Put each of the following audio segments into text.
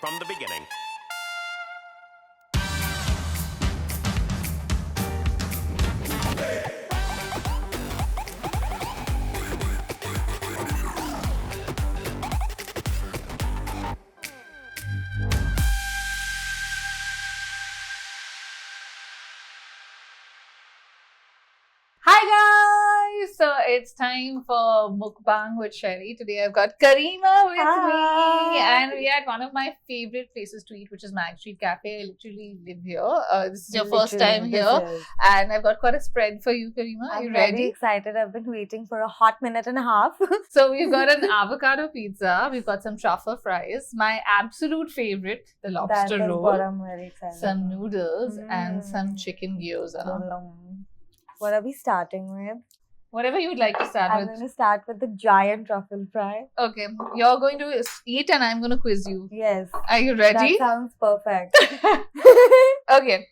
from the beginning. Hi guys! So it's time for Mukbang with Sherry. Today I've got Kareema with me and we are at one of my favorite places to eat, which is Mag Street Cafe. I literally live here. This is your first time here and I've got quite a spread for you, Kareema. Are you ready? I'm very excited. I've been waiting for a hot minute and a half. So we've got an avocado pizza. We've got some truffle fries. My absolute favorite, the lobster roll. What I'm very excited some noodles and some chicken gyoza. What are we starting with? Whatever you would like to start with. I'm going to start with the giant truffle fry. Okay. You're going to eat and I'm going to quiz you. Yes. Are you ready? That sounds perfect. Okay.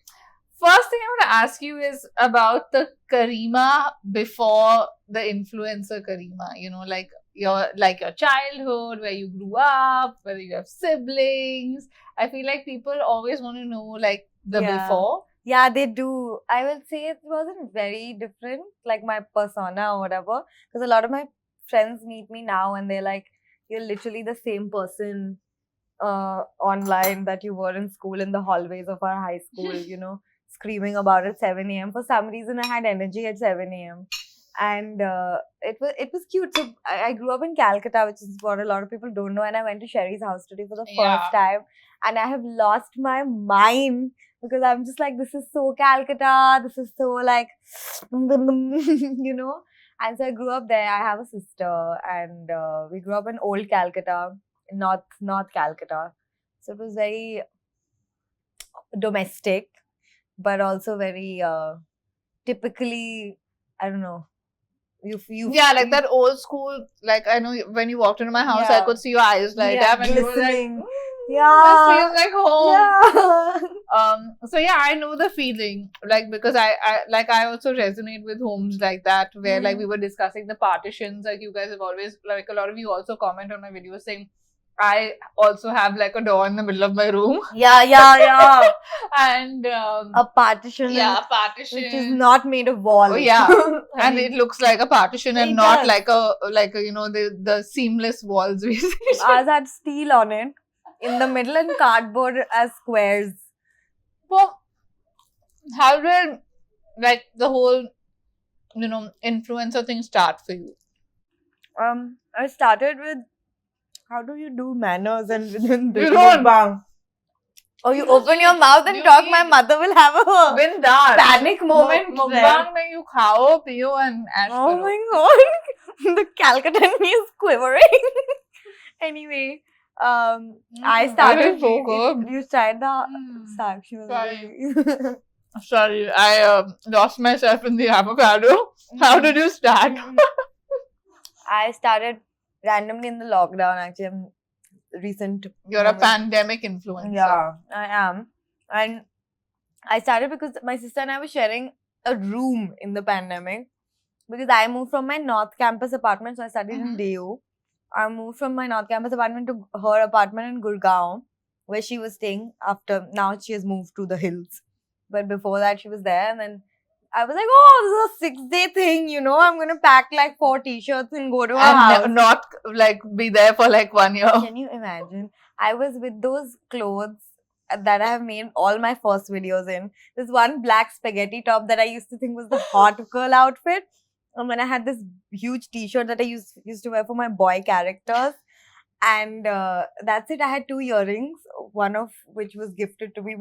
First thing I want to ask you is about the Kareema before the influencer Kareema. You know, like your childhood, where you grew up, whether you have siblings. I feel like people always want to know like the before. Yeah, they do. I will say it wasn't very different, like my persona or whatever. Because a lot of my friends meet me now and they're like, you're literally the same person online that you were in school, in the hallways of our high school, you know, screaming about at 7 a.m. For some reason, I had energy at 7 a.m. And it was cute. So I grew up in Calcutta, which is what a lot of people don't know. And I went to Sherry's house today for the first time. And I have lost my mind. Because I'm just like, this is so Calcutta, this is so like, you know. And so I grew up there. I have a sister and we grew up in old Calcutta, North Calcutta. So it was very domestic, but also very typically, I don't know. Like that old school, like I know when you walked into my house, I could see your eyes light up and you were like, this feels like home. So yeah, I know the feeling, like because I also resonate with homes like that where like we were discussing the partitions, like you guys have always, like a lot of you also comment on my videos saying I also have like a door in the middle of my room. Yeah. And a partition. Yeah, a partition. Which is not made of walls. Oh yeah. And it looks like a partition and not like a you know the seamless walls we see. Ours had steel on it. In the middle and cardboard as squares. Well, how did like the whole, you know, influencer thing start for you? I started with how do you do manners and within this mukbang. Oh, you open your mouth and talk. My mother will have a panic moment. Mukbang mein you khao, piyo and ash karo. Oh my god, the Calcutta is quivering. Anyway. I started. You tried the Sakshi was Sorry, I lost myself in the avocado. How did you start? I started randomly in the lockdown. Actually, You're a pandemic influencer. Yeah, I am, and I started because my sister and I were sharing a room in the pandemic. Because I moved from my North Campus apartment, so I studied in DU. I moved from my North Campus apartment to her apartment in Gurgaon, where she was staying after. Now she has moved to the hills. But before that, she was there. And then I was like, oh, this is a 6-day thing, you know. I'm going to pack like 4 t-shirts and go to her house. And not like be there for like 1 year. Can you imagine? I was with those clothes that I have made all my first videos in. There's one black spaghetti top that I used to think was the hot girl outfit. And when I had this huge t-shirt that I used to wear for my boy characters. And that's it. I had 2 earrings, one of which was gifted to me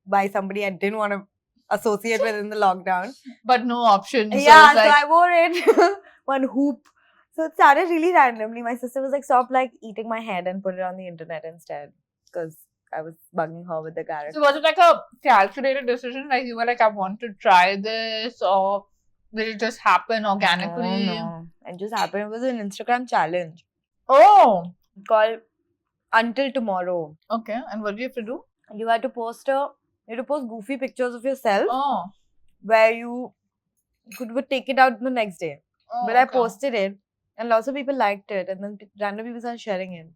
by somebody I didn't want to associate with in the lockdown. But no option. Yeah, so I wore it. One hoop. So it started really randomly. My sister was like, stop like eating my head and put it on the internet instead. Because I was bugging her with the character. So was it like a calculated decision? Like you were like, I want to try this, or did it just happen organically? No. It just happened. It was an Instagram challenge. Oh. Called Until Tomorrow. Okay. And what do you have to do? You had to post goofy pictures of yourself. Oh. Where you would take it out the next day. Oh, but I posted it and lots of people liked it, and then random people started sharing it.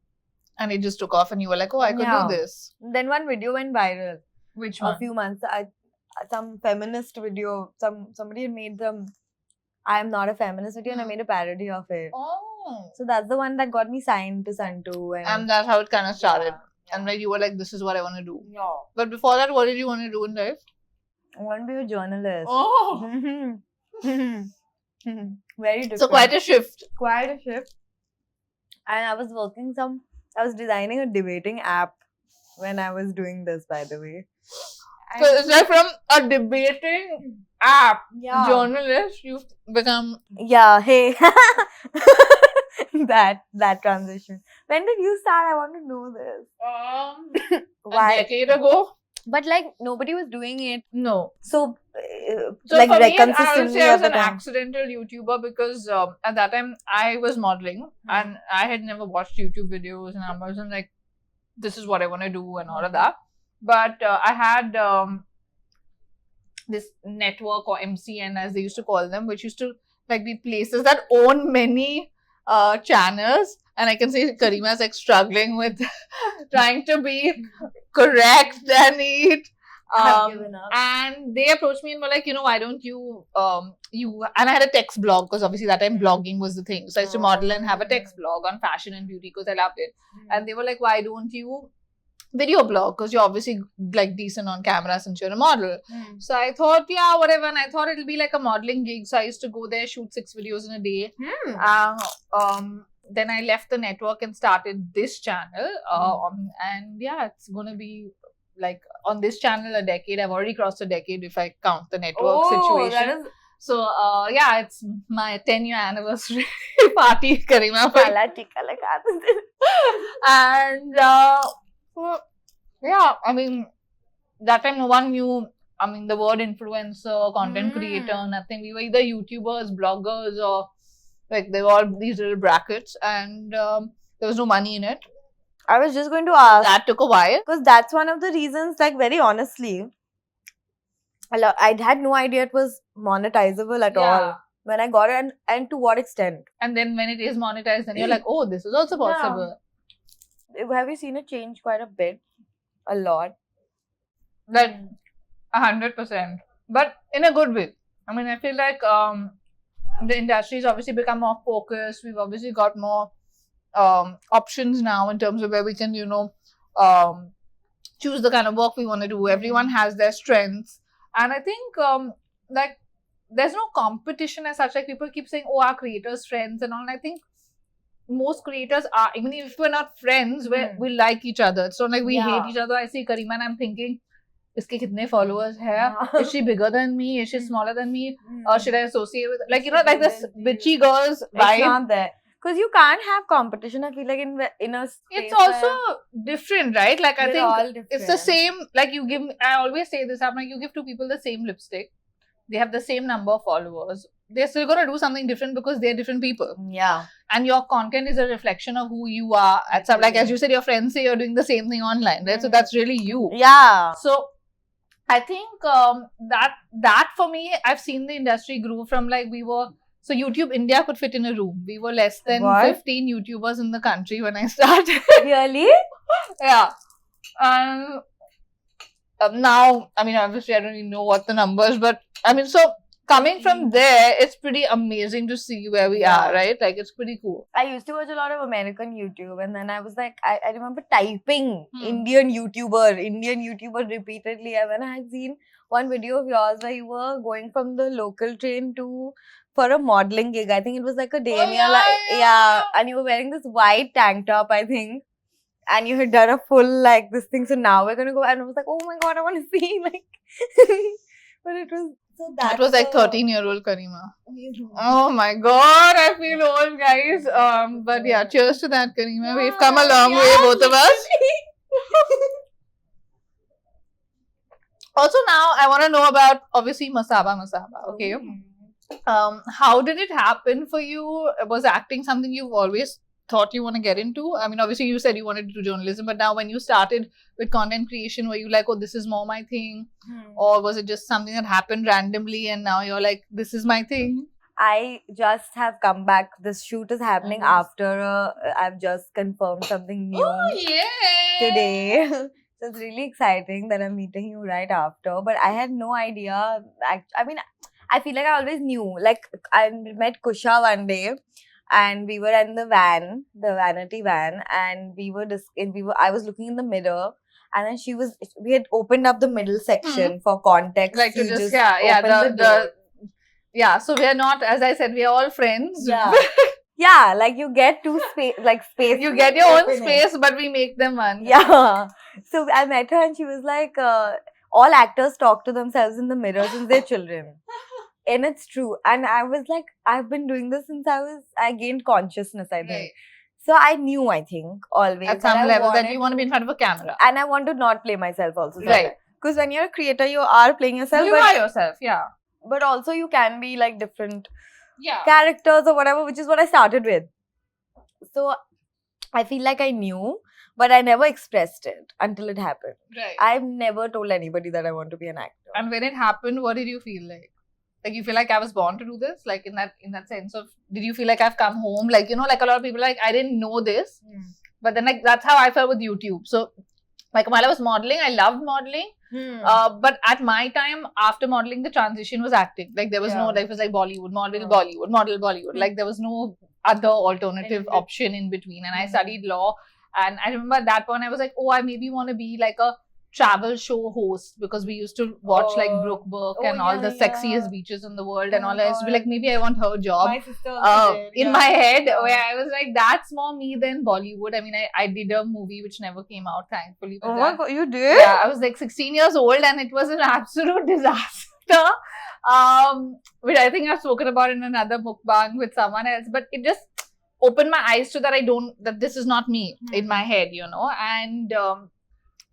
And it just took off and you were like, oh, I could do this. Then one video went viral. Which one? A few months. Some feminist video. Somebody had made them. I am not a feminist video, and I made a parody of it. Oh. So that's the one that got me signed to Sun 2. And that's how it kind of started. Yeah. And then you were like, this is what I want to do. Yeah. But before that, what did you want to do in life? I want to be a journalist. Oh. Very different. So quite a shift. Quite a shift. And I was designing a debating app when I was doing this, by the way. So it's like from a debating app journalist, you've become... Yeah, hey. that transition. When did you start? I want to know this. Why? A decade ago. But like, nobody was doing it. No. So like, for me, I would say I was an accidental YouTuber because at that time, I was modeling and I had never watched YouTube videos and I wasn't like, this is what I want to do and all of that. But I had this network or MCN as they used to call them, which used to like be places that own many channels. And I can say Kareema is like struggling with trying to be correct and neat. And they approached me and were like, you know, why don't you, and I had a text blog because obviously that time blogging was the thing. So I used to model and have a text blog on fashion and beauty because I loved it. And they were like, why don't you video blog? Because you're obviously like decent on camera since you're a model. So I thought, yeah, whatever. And I thought it'll be like a modeling gig. So I used to go there, shoot 6 videos in a day. Then I left the network and started this channel. And yeah, it's going to be like on this channel a decade. I've already crossed a decade if I count the network situation. So yeah, it's my 10-year anniversary party, Kareema. And yeah, I mean, that time no one knew, I mean, the word influencer, content creator, nothing. We were either YouTubers, bloggers, or like they were all these little brackets, and there was no money in it. I was just going to ask. That took a while. Because that's one of the reasons, like very honestly, I had no idea it was monetizable at all. When I got it, and to what extent. And then when it is monetized, then you're like, oh, this is also possible. Have you seen it change quite a bit? A lot? Like, 100%. But in a good way. I mean, I feel like the industry has obviously become more focused. We've obviously got more options now in terms of where we can, you know, choose the kind of work we want to do. Everyone has their strengths. And I think, like, there's no competition as such. Like, people keep saying, oh, our creators' friends and all. And I think most creators are, even if we're not friends, we like each other. It's not like we hate each other. I see Kareema and I'm thinking, iske kitne followers hai? Is she bigger than me? Is she smaller than me? Or should I associate with, like, you know, like this bitchy girls vibe. It's not there. Because you can't have competition, I feel like, in a space. It's also different, right? Like, I think it's the same, like I always say this, I'm like, you give 2 people the same lipstick. They have the same number of followers. They're still going to do something different because they're different people. Yeah. And your content is a reflection of who you are. At some, like, as you said, your friends say you're doing the same thing online, right? So that's really you. Yeah. So I think that for me, I've seen the industry grow from like so YouTube India could fit in a room. We were less than 15 YouTubers in the country when I started. Really? Yeah. And now, I mean, obviously I don't even know what the numbers, but I mean, so coming from there, it's pretty amazing to see where we are, right? Like, it's pretty cool. I used to watch a lot of American YouTube, and then I was like, I remember typing Indian YouTuber repeatedly, and then I had seen one video of yours where you were going from the local train for a modeling gig. I think it was like a day in your life. And you were wearing this white tank top, I think. And you had done a full, like, this thing. So now we're going to go. And I was like, oh my God, I want to see. Like, but it was, so that was like 13-year-old Kareema. Oh my God, I feel old, guys. But yeah, cheers to that, Kareema. We've come a long way, both of us. Also now, I want to know about, obviously, Masaba, okay? How did it happen for you? Was acting something you've always thought you want to get into? I mean, obviously you said you wanted to do journalism, but now when you started with content creation, were you like, oh, this is more my thing? Or was it just something that happened randomly and now you're like, this is my thing? I just have come back. This shoot is happening after I've just confirmed something new today. So it's really exciting that I'm meeting you right after. But I had no idea. I mean, I feel like I always knew. Like, I met Kusha one day, and we were in the van, the vanity van, and I was looking in the mirror, and then we had opened up the middle section for context. Like to just so we are not, as I said, we are all friends. Yeah. Yeah, like you get space. You get your own space, but we make them one. Yeah. So I met her and she was like, all actors talk to themselves in the mirror since they're children. And it's true. And I was like, I've been doing this since I gained consciousness, I think. Right. So I knew, I think, always. At some level that you want to be in front of a camera. And I want to not play myself also. Right. Because when you're a creator, you are playing yourself. You are yourself, yeah. But also you can be like different characters or whatever, which is what I started with. So I feel like I knew, but I never expressed it until it happened. Right. I've never told anybody that I want to be an actor. And when it happened, what did you feel like? Like you feel like I was born to do this? Like in that sense of, did you feel like I've come home? Like, you know, like a lot of people like, I didn't know this. But then like, that's how I felt with YouTube. So like while I was modeling, I loved modeling. But at my time, after modeling, the transition was acting. Like there was no, like it was like Bollywood, model Bollywood. Like there was no other alternative option in between. And I studied law. And I remember at that point, I was like, oh, I maybe want to be like a travel show host, because we used to watch like Brooke Burke and all the sexiest beaches in the world and all that. I used to be like, maybe I want her job. My sister in my head, where I was like, that's more me than Bollywood. I mean, I did a movie which never came out, thankfully. Oh my God, you did? Yeah, I was like 16 years old and it was an absolute disaster. Which I think I've spoken about in another mukbang with someone else, but it just opened my eyes to that this is not me in my head, you know, and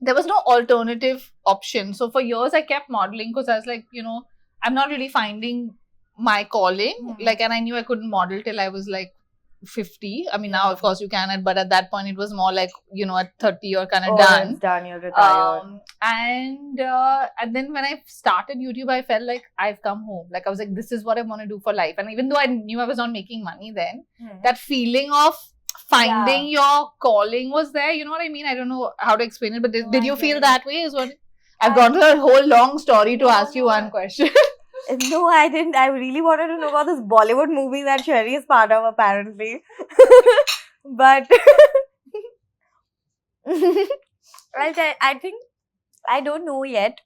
there was no alternative option. So for years I kept modeling because I was like, you know, I'm not really finding my calling. Like, and I knew I couldn't model till I was like 50. I mean, now of course you can, but at that point it was more like, you know, at 30 you're kind of done. It's done, you're retired. And then when I started YouTube, I felt like I've come home. Like I was like, this is what I want to do for life. And even though I knew I was not making money then, that feeling of finding your calling was there. You know what I mean? I don't know how to explain it, but did you feel that way? Is what I've gone through a whole long story to ask you one question. No, I didn't. I really wanted to know about this Bollywood movie that Sherry is part of, apparently. But I think I don't know yet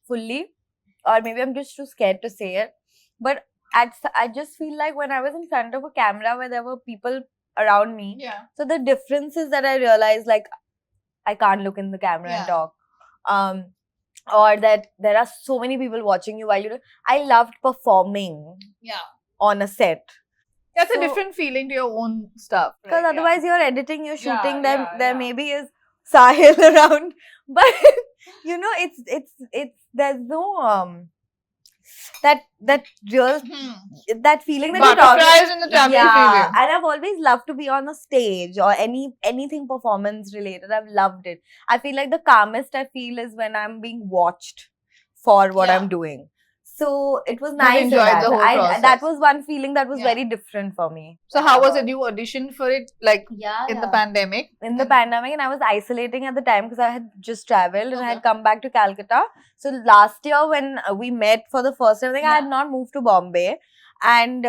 fully, or maybe I'm just too scared to say it. But I just feel like when I was in front of a camera where there were people around me, so the differences that I realized, like I can't look in the camera and talk, or that there are so many people watching you while you do. I loved performing on a set. That's a different feeling to your own stuff. Because otherwise you're editing, you're shooting, there maybe is Sahil around, but you know, it's there's no that real that feeling that you're talking in the tummy feeling. And I've always loved to be on a stage or anything performance related. I've loved it. I feel like the calmest I feel is when I'm being watched for what I'm doing. So it was nice. Enjoyed the whole process. That was one feeling that was very different for me. So how was it? You auditioned for it like in the pandemic? In the pandemic, and I was isolating at the time because I had just traveled and I had come back to Calcutta. So last year when we met for the first time, I think I had not moved to Bombay, and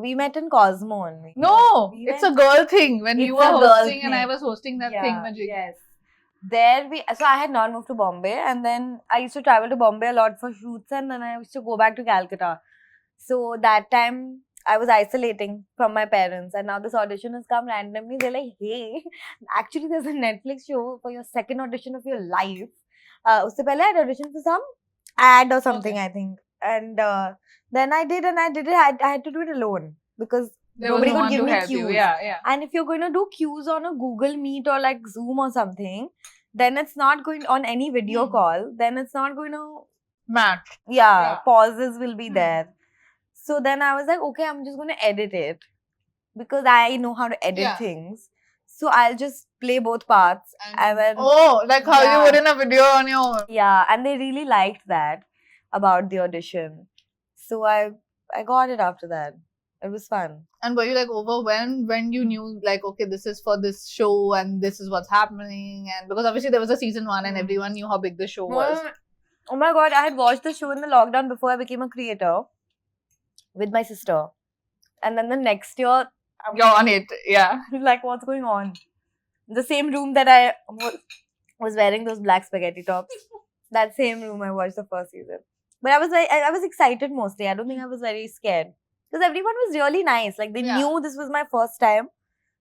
we met in Cosmo only. No, it's a girl thing. When you were hosting and I was hosting that thing magic. Yes. So I had not moved to Bombay, and then I used to travel to Bombay a lot for shoots, and then I used to go back to Calcutta. So that time I was isolating from my parents, and now this audition has come randomly. They're like, hey, actually there's a Netflix show for your second audition of your life. Usse pehle I had auditioned for some ad or something, I think. And then I did it. I had to do it alone because nobody could give me cues. And if you're going to do cues on a Google Meet or like Zoom or something, then it's not going on any video call. Then it's not going to match. Pauses will be there. So then I was like, okay, I'm just going to edit it because I know how to edit things. So I'll just play both parts. And then like how you would in a video on your own. Yeah, and they really liked that. about the audition. So I got it after that. It was fun. And were you like overwhelmed when you knew like, okay, this is for this show and this is what's happening? And because obviously there was a season 1 and everyone knew how big the show was. Oh my god, I had watched the show in the lockdown before I became a creator with my sister. And then the next year, you're on it, yeah. Like, what's going on? The same room that I was wearing those black spaghetti tops. That same room I watched the first season. But I was excited mostly. I don't think I was very scared. Because everyone was really nice. Like, they knew this was my first time.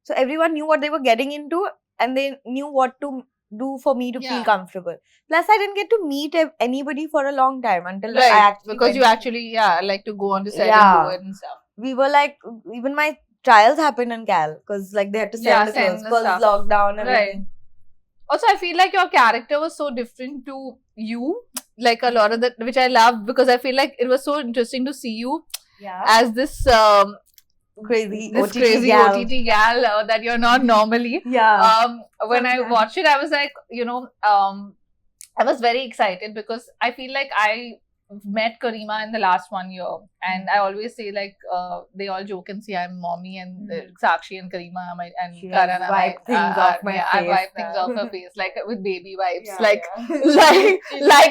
So, everyone knew what they were getting into. And they knew what to do for me to feel comfortable. Plus, I didn't get to meet anybody for a long time until I actually because you actually, like to go on to set and do it and stuff. We were like, even my trials happened in Cal. Because, like, they had to send the clothes. Because lockdown and everything. Also, I feel like your character was so different to you. Like, a lot of that, which I love. Because I feel like it was so interesting to see you as this crazy OTT gal that you're not normally. When I watched it, I was like, I was very excited because I feel like I met Kareema in the last 1 year, and I always say like they all joke and say I'm mommy, and Sakshi and Kareema and Karan, I wipe things off her face like with baby wipes, like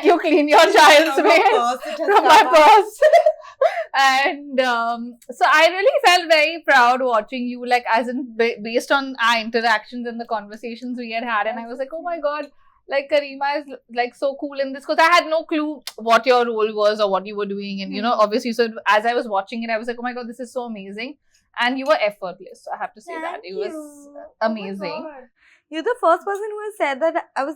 you clean your child's face from my purse. And so I really felt very proud watching you, like as in based on our interactions and the conversations we had, and I was like, oh my god, like Kareema is like so cool in this, because I had no clue what your role was or what you were doing, and obviously, so as I was watching it, I was like, oh my god, this is so amazing, and you were effortless. I have to say that it was amazing. Oh, you're the first person who has said that I was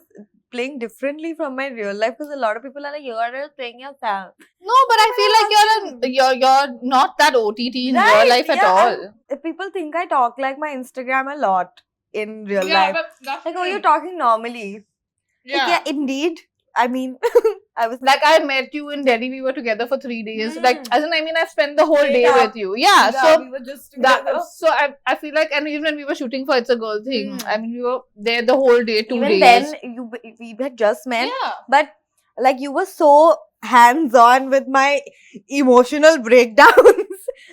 playing differently from my real life, because a lot of people are like, you're just playing yourself. No, but I feel like you're not that OTT in real life at all. People think I talk like my Instagram a lot in real life. Like, oh, you're talking normally. Yeah, indeed. I mean, I was like, I met you in Delhi. We were together for 3 days. Like, as in, I mean, I've spent the whole day with you. Yeah, so we were just together. So I feel like, and even when we were shooting for It's a Girl thing, I mean, we were there the whole day, 2 days. Then we had just met. Yeah. But like, you were so hands-on with my emotional breakdowns.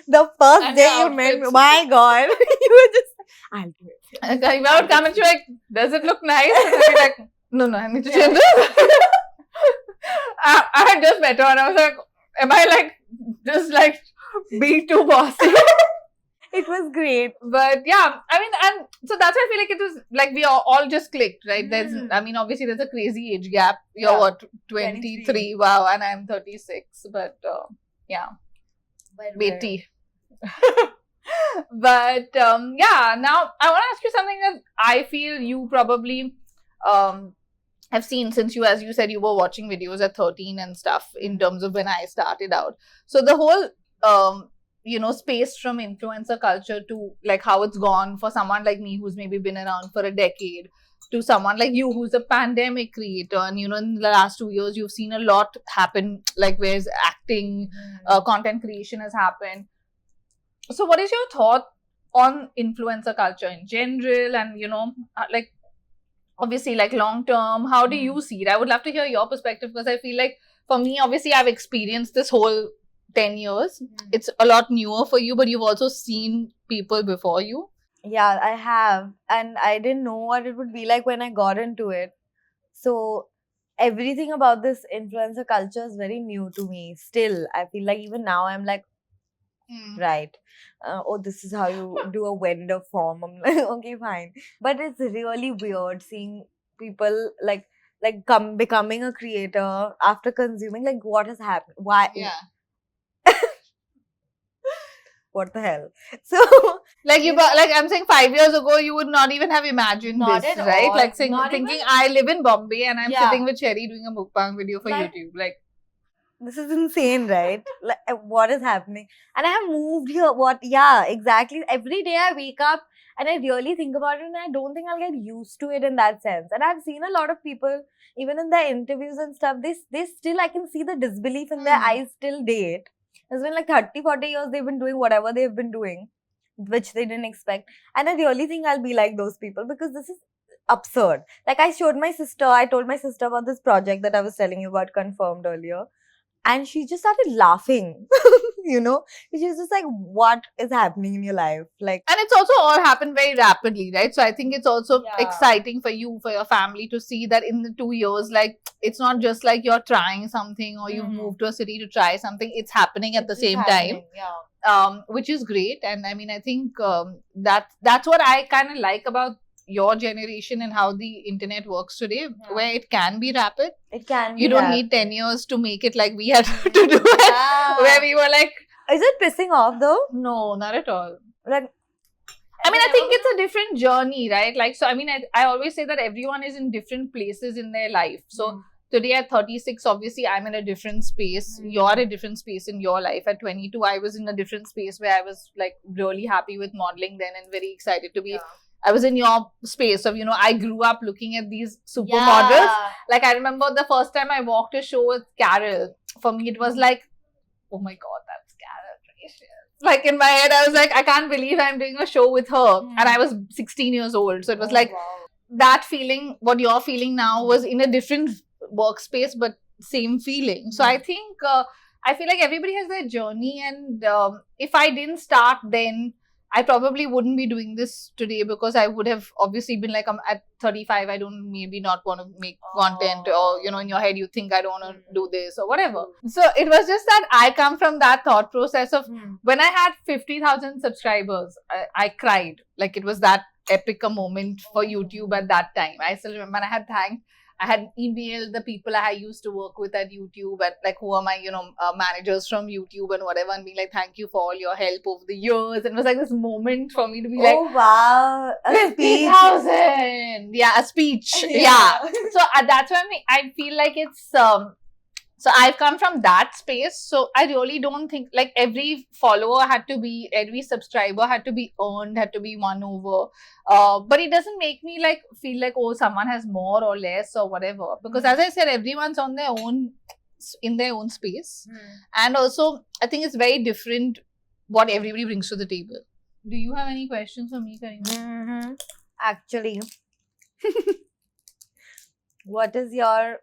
The first day you met me, my god, you were just, I'll do it. And Kareema would come and she's like, does it look nice? And I'd be like, no, I need to change this. I had just met her and I was like, am I like just like being too bossy? It was great. But yeah, I mean, and so that's why I feel like it was like we all just clicked, right? There's, I mean, obviously there's a crazy age gap. You're what, 23? Wow, and I'm 36. But yeah, Beti. But yeah, now I want to ask you something that I feel you probably have seen, since you, as you said, you were watching videos at 13 and stuff in terms of when I started out. So the whole space from influencer culture to like how it's gone for someone like me who's maybe been around for a decade, to someone like you who's a pandemic creator, and in the last 2 years you've seen a lot happen, like where's acting, content creation has happened. So what is your thought on influencer culture in general, and like obviously like long term, how do you see it? I would love to hear your perspective, because I feel like for me, obviously I've experienced this whole 10 years. It's a lot newer for you, but you've also seen people before you. Yeah, I have, and I didn't know what it would be like when I got into it. So everything about this influencer culture is very new to me. Still, I feel like even now I'm like, right, oh, this is how you do a vendor form. I'm like, okay, fine. But it's really weird seeing people like becoming a creator after consuming, like, what has happened? Why? Yeah. What the hell? So, like I'm saying, 5 years ago, you would not even have imagined this, right? All. Like thinking I live in Bombay and I'm sitting with Sherry doing a mukbang video for YouTube. Like, this is insane, right? Like, what is happening? And I have moved here. What? Yeah, exactly. Every day I wake up and I really think about it, and I don't think I'll get used to it in that sense. And I've seen a lot of people, even in their interviews and stuff, they still, I can see the disbelief in their eyes till date. It's been like 30, 40 years they've been doing whatever they've been doing, which they didn't expect. And I really think I'll be like those people, because this is absurd. Like, I told my sister about this project that I was telling you about, confirmed earlier. And she just started laughing. You know, she was just like, what is happening in your life? Like, and it's also all happened very rapidly, right? So I think it's also exciting for you, for your family, to see that in the 2 years, like, it's not just like you're trying something or you've moved to a city to try something. It's happening at the same time. Which is great. And I mean, I think that's what I kind of like about your generation and how the internet works today, where it can be rapid. It can be. You don't need 10 years to make it like we had to do it. Where we were like... Is it pissing off though? No, not at all. Like, I mean, I think it's a different journey, right? Like, so I mean, I always say that everyone is in different places in their life. So today at 36, obviously, I'm in a different space. You're a different space in your life. At 22, I was in a different space where I was like really happy with modeling then and very excited to be... I was in your space of, you know, I grew up looking at these supermodels. Like, I remember the first time I walked a show with Carol. For me, it was like, oh my God, that's Carol. Like, in my head, I was like, I can't believe I'm doing a show with her. And I was 16 years old. So it was like, that feeling, what you're feeling now was in a different workspace, but same feeling. So I think, I feel like everybody has their journey. And if I didn't start then, I probably wouldn't be doing this today, because I would have obviously been like, I'm at 35, I don't maybe not want to make content, or, you know, in your head you think I don't want to do this or whatever. So it was just that I come from that thought process of when I had 50,000 subscribers, I cried. Like, it was that epic a moment for YouTube at that time. I still remember, and I had emailed the people I used to work with at YouTube, at like, who are my, you know, managers from YouTube and whatever, and being like, thank you for all your help over the years. And it was like this moment for me to be like, oh wow, 50,000. Yeah, a speech. Yeah. So that's why I feel like it's, so I've come from that space. So I really don't think like every follower had to be, every subscriber had to be earned, had to be won over. But it doesn't make me like feel like, oh, someone has more or less or whatever. Because as I said, everyone's on their own, in their own space. And also, I think it's very different what everybody brings to the table. Do you have any questions for me, Kareema? Actually, what is your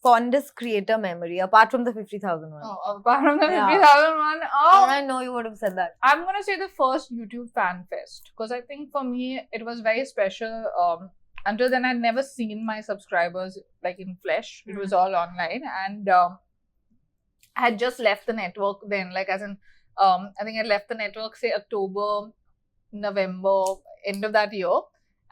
fondest creator memory apart from the 50,000 one? Oh, apart from the 50,000 one, I know you would have said that. I'm gonna say the first YouTube fan fest, because I think for me it was very special. Until then, I'd never seen my subscribers like in flesh. It was all online, and I had just left the network then. Like, as in, I think I left the network say October, November, end of that year,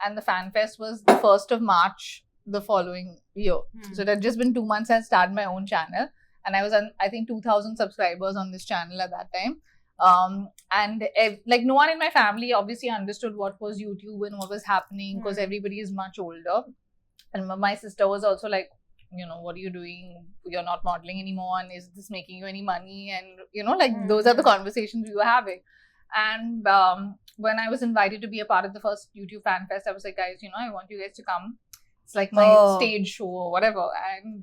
and the fan fest was the 1st of March. The following year. So it had just been 2 months I started my own channel, and I was on, I think, 2,000 subscribers on this channel at that time. And like, no one in my family obviously understood what was YouTube and what was happening, because everybody is much older. And my sister was also like, you know, what are you doing? You're not modeling anymore, and is this making you any money? And, you know, like, those are the conversations we were having. And when I was invited to be a part of the first YouTube fan fest, I was like, guys, you know, I want you guys to come. It's like my stage show or whatever. And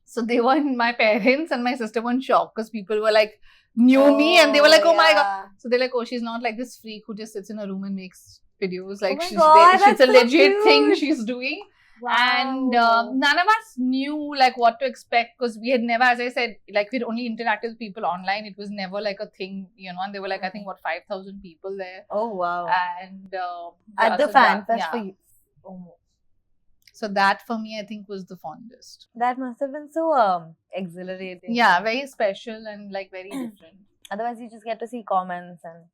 so they were, my parents and my sister were in shock, because people were like, knew me, and they were like, oh my God. So they're like, oh, she's not like this freak who just sits in a room and makes videos. Like, she's a legit thing she's doing. Wow. And none of us knew like what to expect, because we had never, as I said, like, we'd only interacted with people online. It was never like a thing, you know. And they were like, I think, 5,000 people there. Oh wow. And at the fan fest for you. Oh. So that for me, I think, was the fondest. That must have been so exhilarating. Yeah, very special and like very different. Otherwise, you just get to see comments and...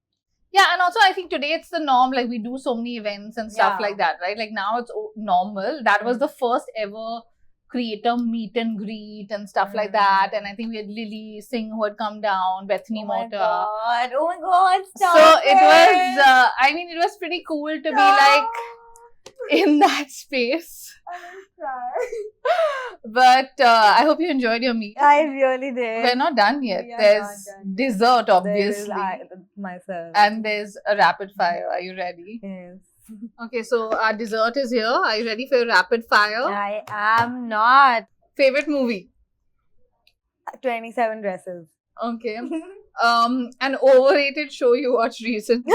Yeah, and also I think today it's the norm. Like, we do so many events and stuff like that, right? Like, now it's normal. That was the first ever creator meet and greet and stuff like that. And I think we had Lily Singh who had come down, Bethany Mota. Oh my God, stop So it was, I mean, it was pretty cool to be like in that space. But I hope you enjoyed your meet. I really did. We're not done yet. There's dessert, obviously. Myself. And there's a rapid fire. Are you ready? Yes. Okay, so our dessert is here. Are you ready for your rapid fire? I am not. Favorite movie? 27 Dresses. Okay. An overrated show you watched recently?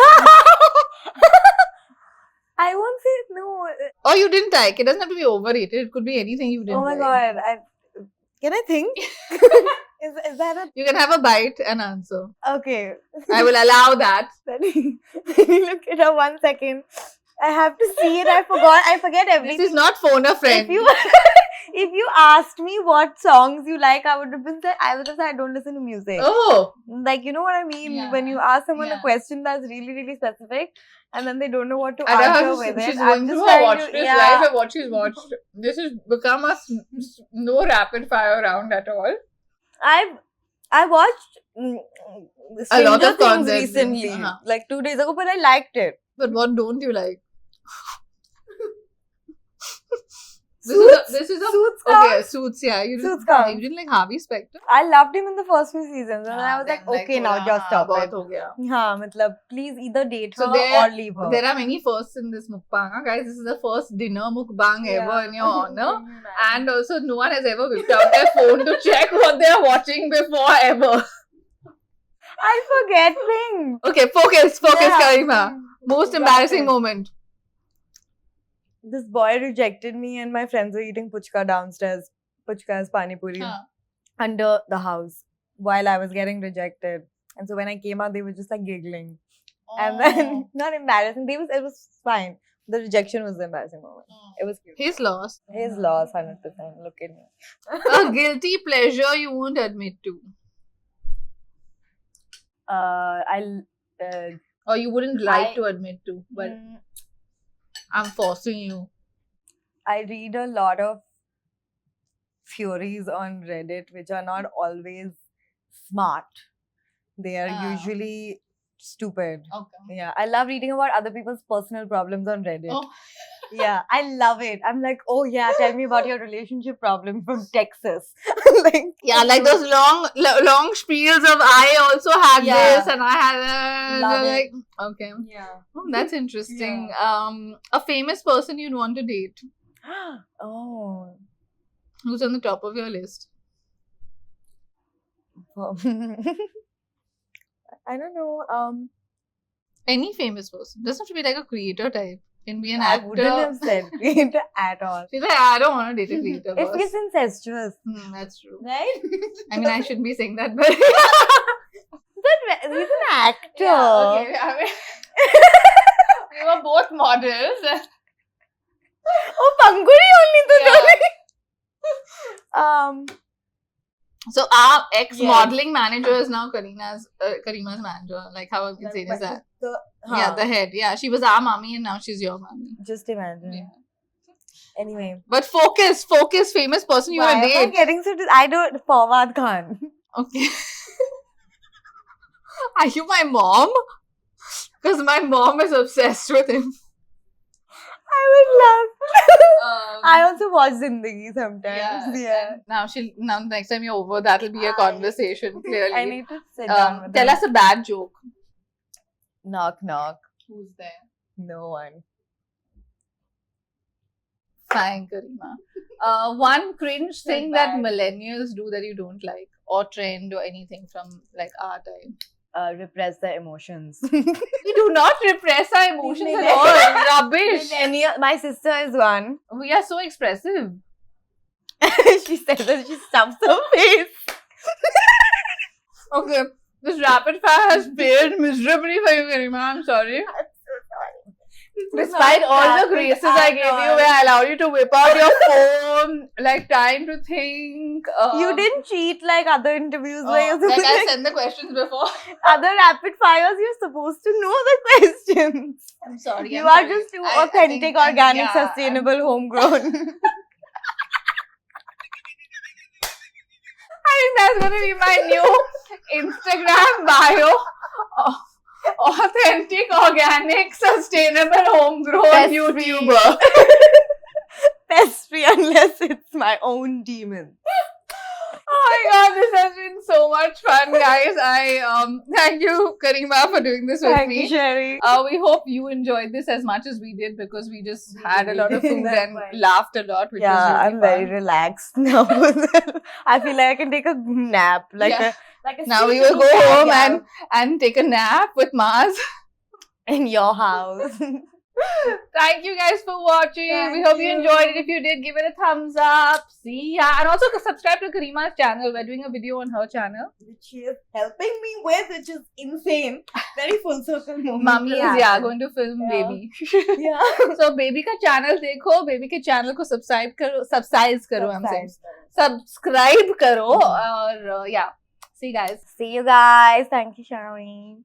I won't say no. Or you didn't like. It doesn't have to be overrated. It could be anything you didn't like. Oh my God. Can I think? Is that a... You can have a bite and answer. Okay. I will allow that. Let me look it up 1 second. I have to see it. I forget everything. This is not phone a friend. If you asked me what songs you like, I would have said I don't listen to music. Oh. Like, you know what I mean? Yeah. When you ask someone a question that's really, really specific and then they don't know what to answer with it. She's going through her watch list, life and what she's watched. This has become no rapid fire round at all. I watched a lot of Things recently, like 2 days ago, but I liked it. But what don't you like? This is a Suits. Okay, Suits. Yeah, you didn't like Harvey Specter. I loved him in the first few seasons, and I was like, okay, now just stop it. Matlab, please either date her or leave her. There are many firsts in this mukbang, guys. This is the first dinner mukbang ever in your honor, and also no one has ever whipped out their phone to check what they are watching before ever. I forget things. Okay, focus, Kareema. Most embarrassing moment. This boy rejected me and my friends were eating puchka downstairs. Puchka is pani puri. Under the house while I was getting rejected. And so when I came out, they were just like giggling. And then, not embarrassing. It was fine. The rejection was the embarrassing moment. It was cute. His loss. 100%. Look at me. A guilty pleasure you won't admit to. Or you wouldn't like to admit to, but I'm forcing you. I read a lot of theories on Reddit which are not always smart. They are usually stupid. Okay. Yeah, I love reading about other people's personal problems on Reddit. Oh. Yeah, I love it. I'm like, oh yeah, tell me about your relationship problem from Texas. Like those long spiels of I also had this and I had love like it. Okay. Yeah. Oh, that's interesting. A famous person you'd want to date. Oh. Who's on the top of your list? I don't know. Any famous person. Doesn't have to be like a creator type. Can be an actor. I wouldn't have said creator at all. She's like, I don't want to date a creator. It feels incestuous. That's true. Right? I mean, I shouldn't be saying that, but he's an actor. Yeah, okay. I mean, we were both models. Oh, Panguri only to So our ex-modeling manager is now Kareema's manager. Like how I can say is that? The head. Yeah, she was our mommy and now she's your mommy. Just imagine. Yeah. Anyway. But focus, famous person you want to date. Am I getting so I don't, Fawad Khan. Okay. Are you my mom? Because my mom is obsessed with him. I would love. I also watch Zindagi sometimes. Yeah. Now next time you're over, that'll be a conversation. Clearly, I need to sit down with tell us a bad joke. Knock knock. Who's there? No one. Fine, Kareema. One cringe thing that millennials do that you don't like, or trend, or anything from like our time. Repress their emotions. We do not repress our emotions at all. Rubbish. My sister is one. We are so expressive. She said that she stumps her face. Okay, this rapid fire has failed miserably for you, Kareema. I'm sorry. Despite all the graces I gave you, where I allowed you to whip out your phone, like trying to think. You didn't cheat like other interviews where you're supposed to. I sent the questions before. Other rapid fires, you're supposed to know the questions. I'm sorry. You are just too authentic, organic, sustainable, homegrown. I think that's going to be my new Instagram bio. Authentic, organic, sustainable, homegrown YouTuber. Pest free unless it's my own demon. Oh my god, this has been so much fun, guys. I thank you, Kareema, for doing this with me. Thank you, Sherry. We hope you enjoyed this as much as we did because we just had a lot of food and laughed a lot, which was really I'm fun. very relaxed now. I feel like I can take a nap, now we will go home and take a nap with Mars in your house. Thank you guys for watching. We hope you enjoyed it. If you did, give it a thumbs up. See ya. And also subscribe to Kareema's channel. We're doing a video on her channel, which she is helping me with, which is insane. Very full circle moment. Mummy is going to film baby. Yeah. So baby ka channel dekho. Baby ke channel ko subscribe karo. I'm saying. Subscribe karo. Or yeah. See you guys. See you guys. Thank you, Sherry.